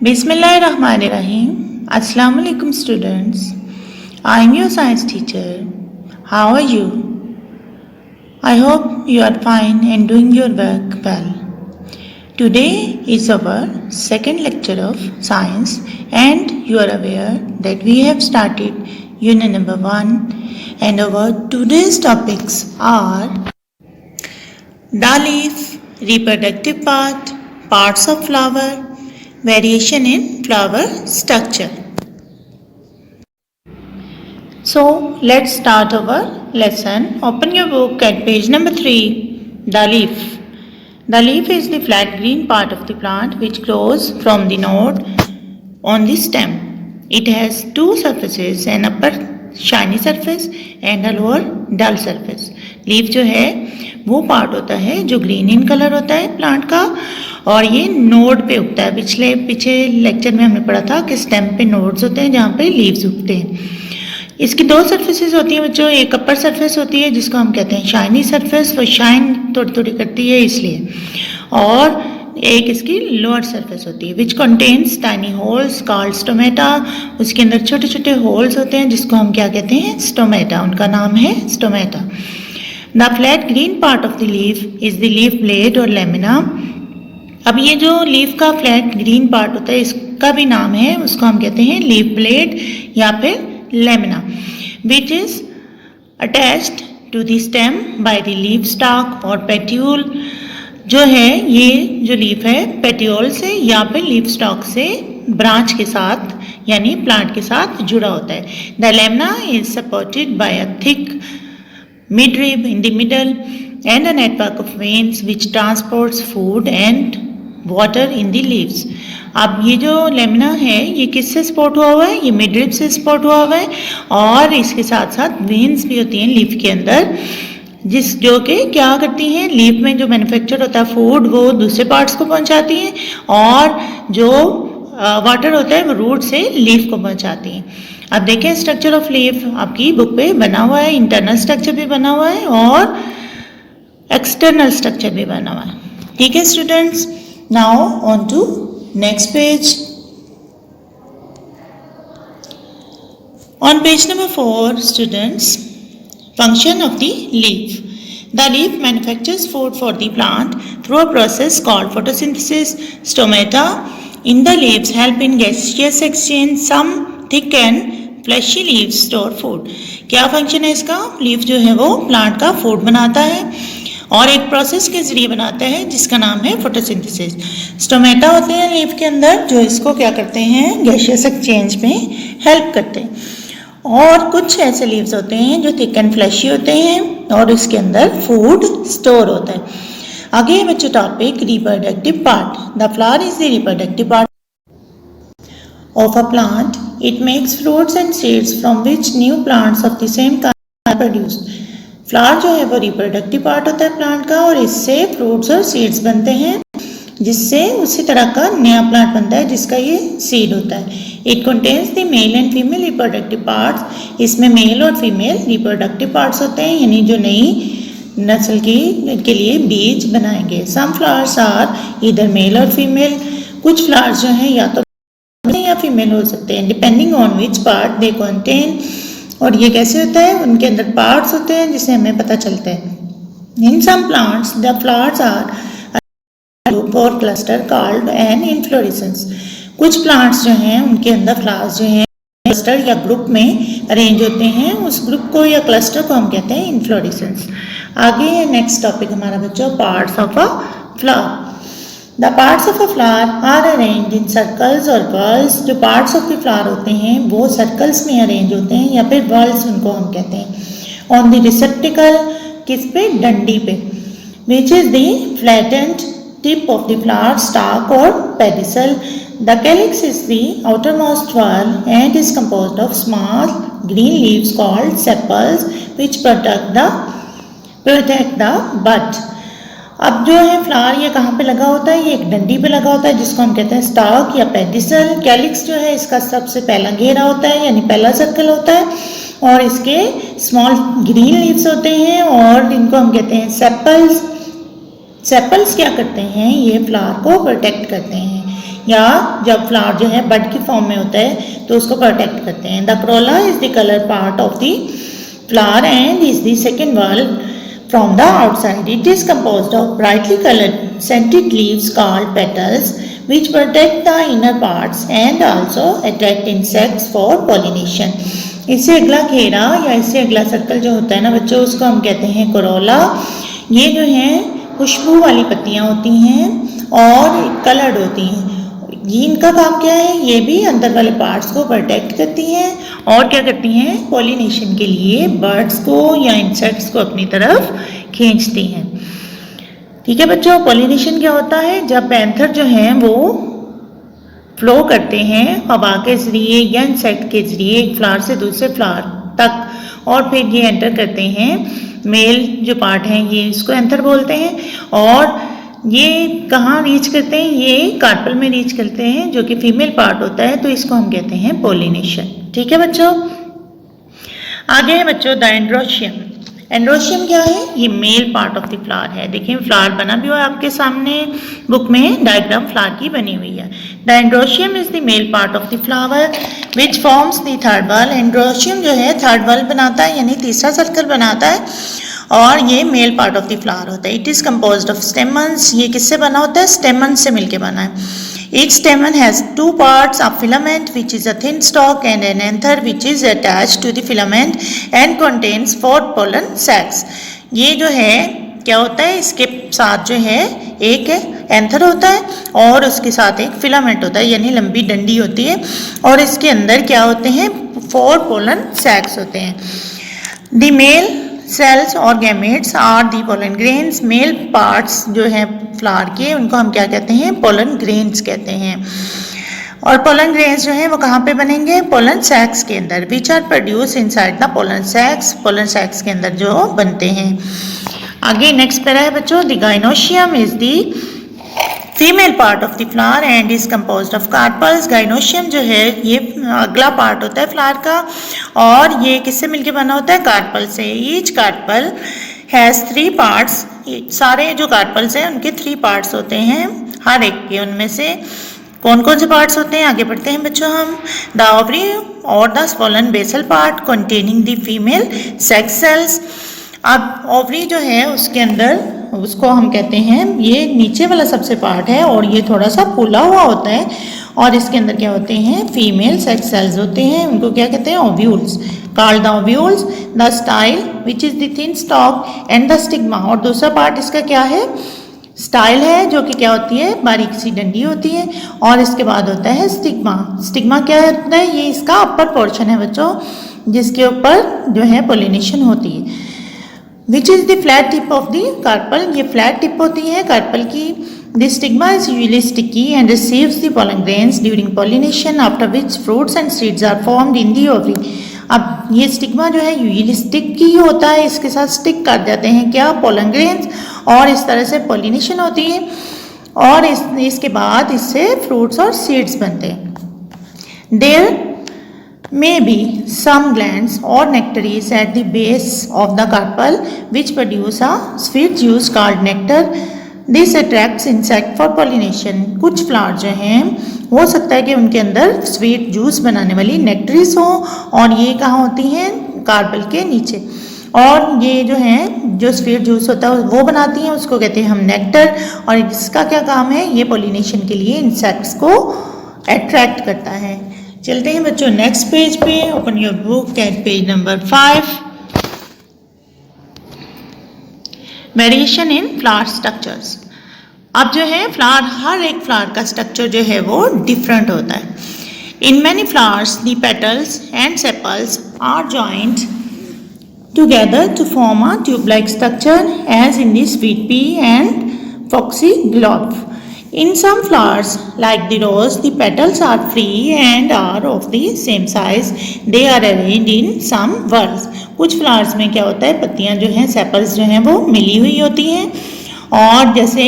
Bismillahirrahmanirrahim. Assalamu alaikum students. I am your science teacher. How are you? I hope you are fine and doing your work well. Today is our second lecture of science and you are aware that we have started unit number 1 and our today's topics are the leaf, reproductive part, parts of flower, variation in flower structure. So let's start our lesson. Open your book at page number 3. The leaf. The leaf is the flat green part of the plant which grows from the node on the stem. It has two surfaces, an upper shiny surface and a lower dull surface. Leaf जो है वो part होता है जो green in colour होता है plant का और ये नोड पे उगता है। पीछे लेक्चर में हमने पढ़ा था कि स्टेम पे नोड्स होते हैं जहाँ पे लीव्स उगते हैं। इसकी दो सरफेसेस होती हैं बच्चों, एक अपर सरफेस होती है जिसको हम कहते हैं शाइनी सरफेस, वो शाइन थोड़ी थोड़ी करती है इसलिए, और एक इसकी लोअर सरफेस होती है which contains tiny holes called stomata. उसके अंदर छोटे छोटे होल्स होते हैं जिसको हम क्या कहते हैं, स्टोमेटा, उनका नाम है stomata. The flat green part of the leaf is the leaf blade और लेमिना। अब ये जो लीफ का फ्लैट ग्रीन पार्ट होता है इसका भी नाम है, उसको हम कहते हैं लीफ ब्लेड या फिर lamina, which is attached to the stem by the leaf stalk और पेट्यूल। जो है ये जो लीफ है पेट्यूल से या फिर लीफ स्टॉक से ब्रांच के साथ यानी प्लांट के साथ जुड़ा होता है। The lamina is supported by a thick midrib in the middle and a network of veins which transports food and water in the leaves. अब ये जो लेमिना है ये किससे सपोर्ट हुआ हुआ है, ये मिडरिब से सपोर्ट हुआ हुआ है और इसके साथ साथ वेन्स भी होती हैं लीफ के अंदर जो कि क्या करती हैं, लीफ में जो मैन्युफैक्चर होता है फूड वो दूसरे पार्ट्स को पहुंचाती हैं और जो वाटर होता है वो रूट से लीफ को पहुंचाती हैं। अब देखें स्ट्रक्चर ऑफ लीफ आपकी बुक पे बना हुआ है, इंटरनल स्ट्रक्चर भी बना हुआ है और एक्सटर्नल स्ट्रक्चर भी बना हुआ है। ठीक है students, now on to next page. On page number 4 students, function of the leaf. The leaf manufactures food for the plant through a process called photosynthesis. Stomata in the leaves help in gaseous exchange. Some thick and fleshy leaves store food. क्या function है इसका, leaf जो है वो plant का food बनाता है और एक प्रोसेस के जरिए बनाता है जिसका नाम है फोटोसिंथेसिस। स्टोमेटा होते हैं लीफ के अंदर जो इसको क्या करते हैं, गैसियस एक्सचेंज में हेल्प करते हैं। और कुछ ऐसे लीव्स होते हैं जो थिक एंड फ्लैशी होते हैं और इसके अंदर फूड स्टोर होता है। आगे बच्चों topic reproductive part. The flower is the reproductive part of a plant. It makes fruits and seeds from which new plants of the same kind are produced. Flower जो है वो रिप्रोडक्टिव पार्ट होता है plant का और इससे fruits और seeds बनते हैं जिससे उसी तरह का नया प्लांट बनता है जिसका ये सीड होता है। It contains the male and female reproductive parts. इसमें मेल और फीमेल रिप्रोडक्टिव पार्ट्स होते हैं यानी जो नई नस्ल के लिए बीज बनाएंगे. सम फ्लावर्स आर इधर मेल और फीमेल. कुछ फ्लावर्स जो हैं या तो या फीमेल हो सकते हैं depending on which part they contain. और ये कैसे होता है, उनके अंदर पार्ट्स होते हैं जिससे हमें पता चलता है. In some plants the flowers are group और क्लस्टर कॉल्ड एन इनफ्लोरेसेंस. कुछ प्लांट्स जो हैं उनके अंदर फ्लावर्स जो हैं क्लस्टर या ग्रुप में अरेंज होते हैं, उस ग्रुप को या क्लस्टर को हम कहते हैं इनफ्लोरेसेंस. आगे नेक्स्ट टॉपिक हमारा बच्चों parts of a flower. The parts of a flower are arranged in circles or whorls. जो parts of the flower होते हैं वो circles में arrange होते हैं या फिर whorls उनको हम कहते हैं. On the receptacle किस पे, डंडी पे, which is the flattened tip of the flower stalk or pedicel. The calyx is the outermost whorl and is composed of small green leaves called sepals which protect the bud. अब जो है flower ये कहाँ पे लगा होता है, ये एक डंडी पे लगा होता है जिसको हम कहते हैं स्टॉक या पेडिसल. कैलिक्स जो है इसका सबसे पहला घेरा होता है यानी पहला सर्कल होता है और इसके स्मॉल ग्रीन लीव्स होते हैं और इनको हम कहते हैं सेपल्स. सेपल्स क्या करते हैं, ये फ्लावर को प्रोटेक्ट करते हैं. या जब फ्लावर जो है बड की फॉर्म में होता है तो उसको प्रोटेक्ट करते हैं। The Corolla is the colour part of the flower and is the second wall from the outside. It is composed of brightly colored scented leaves called petals which protect the inner parts and also attract insects for pollination. इससे अगला घेरा या इससे अगला circle जो होता है ना बच्चों, उसको हम कहते हैं कोरोला। ये जो है खुशबू वाली पत्तियां होती हैं और कलर्ड होती हैं। ये इनका काम क्या है, ये भी अंदर वाले पार्ट्स को प्रोटेक्ट करती हैं और क्या करती हैं, पॉलिनेशन के लिए बर्ड्स को या इंसेक्ट्स को अपनी तरफ खींचती हैं। ठीक है बच्चों, पॉलिनेशन क्या होता है, जब पैंथर जो हैं वो फ्लो करते हैं हवा के जरिए या इंसेक्ट के जरिए एक फ्लावर से दूसरे फ्लावर तक, और फिर ये एंटर करते हैं, मेल जो पार्ट हैं ये इसको एंथर बोलते हैं, और ये कहाँ रीच करते हैं, ये कार्पल में रीच करते हैं जो कि फीमेल पार्ट होता है, तो इसको हम कहते हैं पॉलिनेशन। ठीक है बच्चों, आगे है बच्चों द एंड्रोशियम। एंड्रोशियम क्या है, ये male part of the flower है। देखिए फ्लावर बना भी हुआ है आपके सामने, बुक में डायग्राम फ्लावर की बनी हुई है। The androecium is the male part of the flower which forms the third wall. Androecium जो है थर्ड वॉल बनाता है, यानी तीसरा सर्कल बनाता है, और ये male part of the flower होता है। It is composed of stamens. ये किससे बना होता है, स्टेमन से मिलके बना है। Each stamen has two parts, a filament which is a thin stalk and an anther which is attached to the filament and contains 4 pollen sacs. ये जो है क्या होता है, इसके साथ जो है एक एंथर होता है और उसके साथ एक फिलामेंट होता है, यानी लंबी डंडी होती है, और इसके अंदर क्या होते हैं, 4 पोलन सैक्स होते हैं। द मेल सेल्स और gametes are the pollen grains. Male parts जो हैं फ्लावर के उनको हम क्या कहते हैं, पोलन ग्रेन्स कहते हैं। और पोलन ग्रेन्स जो हैं वो कहाँ पे बनेंगे, पोलन सैक्स के अंदर, which are produce inside the pollen sacs. Pollen sacs के अंदर जो बनते हैं। आगे नेक्स्ट पैरा है बच्चों, the gynoecium is the female part of the flower and is composed of carpels. Gynoecium जो है ये अगला पार्ट होता है फ्लावर का, और ये किससे मिलके बना होता है, कार्पल से। Each carpel has 3 parts. सारे जो कार्पल्स हैं उनके 3 पार्ट्स होते हैं हर एक के। उनमें से कौन कौन से पार्ट्स होते हैं, आगे बढ़ते हैं बच्चों हम। द ओवरी और the swollen basal part containing the female sex cells. अब ओवरी जो है उसके अंदर, उसको हम कहते हैं, ये नीचे वाला सबसे पार्ट है और ये थोड़ा सा फूला हुआ होता है, और इसके अंदर क्या होते हैं, फीमेल सेक्स सेल्स होते हैं। उनको क्या कहते हैं, ovules. Called the ovules. The style which is the thin stock and the stigma. और दूसरा पार्ट इसका क्या है, स्टाइल है, जो कि क्या होती है, बारीक सी डंडी होती है, और इसके बाद होता है स्टिग्मा। स्टिग्मा क्या होता है, ये इसका अपर पोर्शन है बच्चों, जिसके ऊपर जो है पोलिनेशन होती है। Which is the flat tip of the carpel. ये फ्लैट टिप होती है कार्पल की। The stigma is usually sticky and receives the pollen grains during pollination, after which fruits and seeds are formed in the ovary. अब ये stigma जो है usually sticky होता है, इसके साथ स्टिक कर देते हैं क्या, पोलन ग्रेन्स, और इस तरह से पोलिनेशन होती है, और इसके बाद इससे फ्रूट्स और सीड्स बनते हैं। There may be some glands or nectaries at the base of the carpel which produce a sweet juice called nectar. This attracts insect for pollination. कुछ फ्लावर जो हैं हो सकता है कि उनके अंदर स्वीट जूस बनाने वाली नेक्टरीज हो, और ये कहाँ होती हैं, कार्पल के नीचे, और ये जो हैं जो स्वीट जूस होता है वो बनाती हैं, उसको कहते हैं हम नेक्टर। और इसका क्या काम है, ये पोलिनेशन के लिए इंसेक्ट्स को अट्रैक्ट करता है। चलते हैं बच्चों नेक्स्ट पेज पे। Open your book at page number 5। Variation in flower structures. अब जो है फ्लावर, हर एक फ्लावर का स्ट्रक्चर जो है वो डिफरेंट होता है। In many flowers the petals and sepals are joint together to form a tube like structure as in the sweet pea and foxglove. In some flowers, like the rose, the petals are free and are of the same size. They are arranged in some whorls. कुछ flowers में क्या होता है, पत्तियां जो हैं, sepals जो हैं वो मिली हुई होती हैं, और जैसे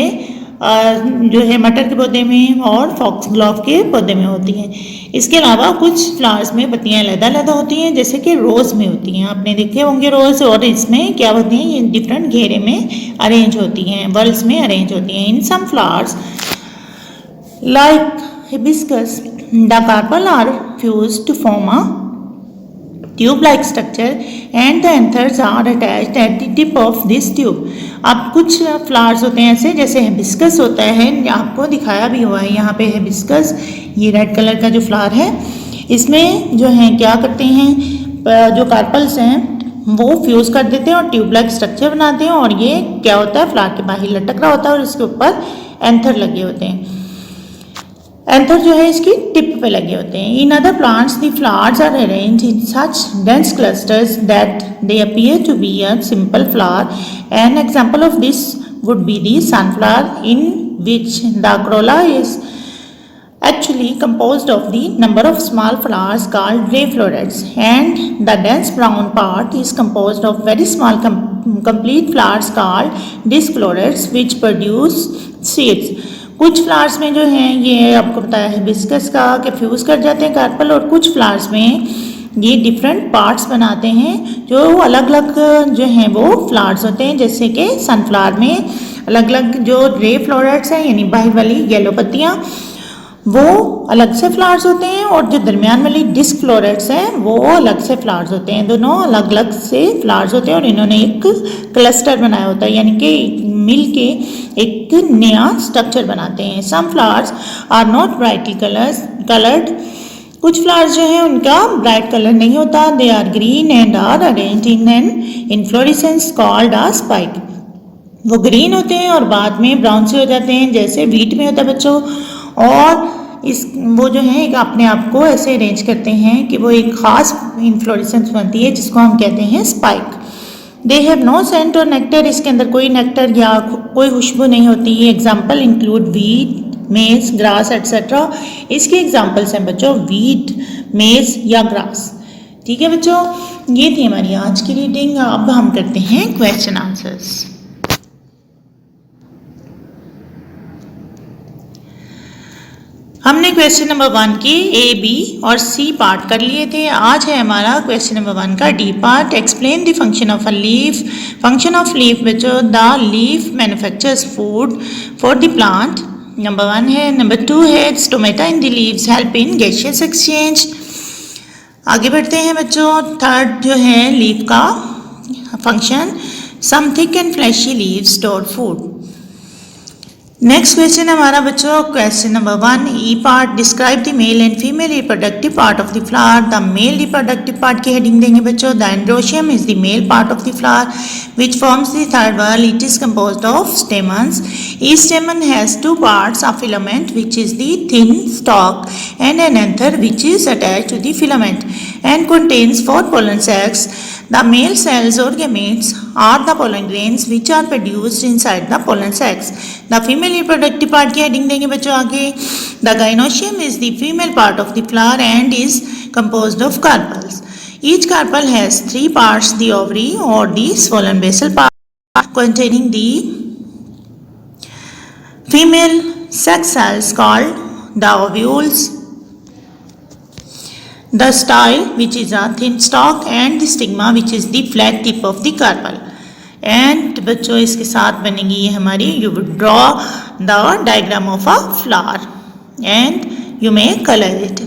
जो है मटर के पौधे में और फॉक्सग्लोव के पौधे में होती हैं। इसके अलावा कुछ फ्लावर्स में पत्तियां अलग-अलग होती हैं, जैसे कि रोज़ में होती हैं, आपने देखे होंगे रोज़, और इसमें क्या होती हैं, ये डिफरेंट घेरे में अरेंज होती हैं, वर्ल्स में अरेंज होती हैं। In some flowers Like hibiscus, the carpel are fused to form a tube-like structure and the anthers are attached at the tip of this tube. अब कुछ फ्लावर्स होते हैं ऐसे, जैसे हिबिस्कस होता है, आपको दिखाया भी हुआ है यहाँ पे हिबिस्कस, ये रेड कलर का जो फ्लावर है, इसमें जो है क्या करते हैं, जो कार्पल्स हैं वो फ्यूज कर देते हैं और ट्यूब लाइक स्ट्रक्चर बनाते हैं, और ये क्या होता है, फ्लावर के बाहर लटक रहा होता है और इसके ऊपर एंथर लगे होते हैं। एंथर जो है इसकी टिप पे लगे होते हैं। In other plants the flowers are arranged in such dense clusters that they appear to be a simple flower. An example of this would be the sunflower, in which the corolla is actually composed of the number of small flowers called ray florets, and the dense brown part is composed of very small complete flowers called disc florets which produce seeds. कुछ flowers में जो हैं ये आपको बताया है hibiscus का कि फ्यूज कर जाते हैं कार्पल, और कुछ फ्लावर्स में ये डिफरेंट पार्ट्स बनाते हैं जो अलग अलग जो हैं वो फ्लावर्स होते हैं। जैसे कि सनफ्लावर में अलग अलग जो रे फ्लोरेट्स हैं यानी बाहर वाली येलो पत्तियाँ वो अलग से फ्लावर्स होते हैं, और जो दरमियान वाली डिस्क फ्लोरेट्स हैं वो अलग से फ्लावर्स होते हैं। दोनों अलग अलग से फ्लावर्स होते हैं और इन्होंने एक क्लस्टर बनाया होता है, यानी कि मिल के एक नया स्ट्रक्चर बनाते हैं। Some flowers are not brightly coloured, कुछ फ्लावर्स जो हैं उनका ब्राइट कलर नहीं होता। They are green and are arranged in an inflorescence called a spike. वो ग्रीन होते हैं और बाद में ब्राउन से हो जाते हैं, जैसे वीट में होता है बच्चों, और इस वो जो है अपने आप को ऐसे अरेंज करते हैं कि वो एक खास इन्फ्लोरेसेंस बनती है जिसको हम कहते हैं spike. They have no scent और नेक्टर, इसके अंदर कोई नेक्टर या कोई खुशबू नहीं होती है। एग्जाम्पल इंक्लूड वीट, मेज, ग्रास एट्सेट्रा। इसके एग्जाम्पल्स हैं बच्चों वीट, मेज या ग्रास। ठीक है बच्चों, ये थी हमारी आज की रीडिंग। अब हम करते हैं क्वेश्चन आंसर्स। हमने क्वेश्चन नंबर 1 के ए, बी और सी पार्ट कर लिए थे। आज है हमारा क्वेश्चन नंबर 1 का D part. Explain the function of a leaf. Function of leaf बच्चों, the leaf manufactures food for the plant, number 1 है। नंबर 2 है stomata in the leaves help in gaseous exchange. आगे बढ़ते हैं बच्चों, थर्ड जो है लीफ का function, some thick and fleshy leaves store food. Next question हमारा बच्चों question number 1 E part. Describe the male and female reproductive part of the flower. The male reproductive part की हेडिंग देंगे बच्चों। The androecium is the male part of the flower which forms the third wall. It is composed of stamens. Each stamen has two parts, a filament which is the thin stalk and an anther which is attached to the filament and contains 4 pollen sacs. The male cells or gametes are the pollen grains which are produced inside the pollen sacs. The female reproductive part की heading देंगे बच्चों आगे। The gynoecium is the female part of the flower and is composed of carpels. Each carpel has 3 parts, the ovary or the swollen basal part containing the female sex cells called the ovules, the style which is a thin stalk and the stigma which is the flat tip of the carpel. And बच्चों इसके साथ बनेगी ये हमारी, you would draw the diagram of a flower and you may color it.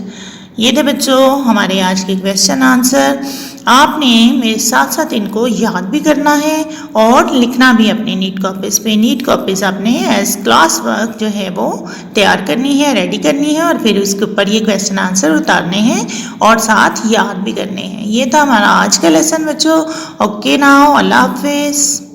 ये थे बच्चों हमारे आज के क्वेश्चन आंसर। आपने मेरे साथ साथ इनको याद भी करना है और लिखना भी अपने नीट कॉपीज पे। नीट कॉपीज आपने एज क्लास वर्क जो है वो तैयार करनी है, रेडी करनी है, और फिर उसके ऊपर ये क्वेश्चन आंसर उतारने हैं और साथ याद भी करने हैं। ये था हमारा आज का लेसन बच्चों। ओके नाउ, अल्लाह हाफिज़।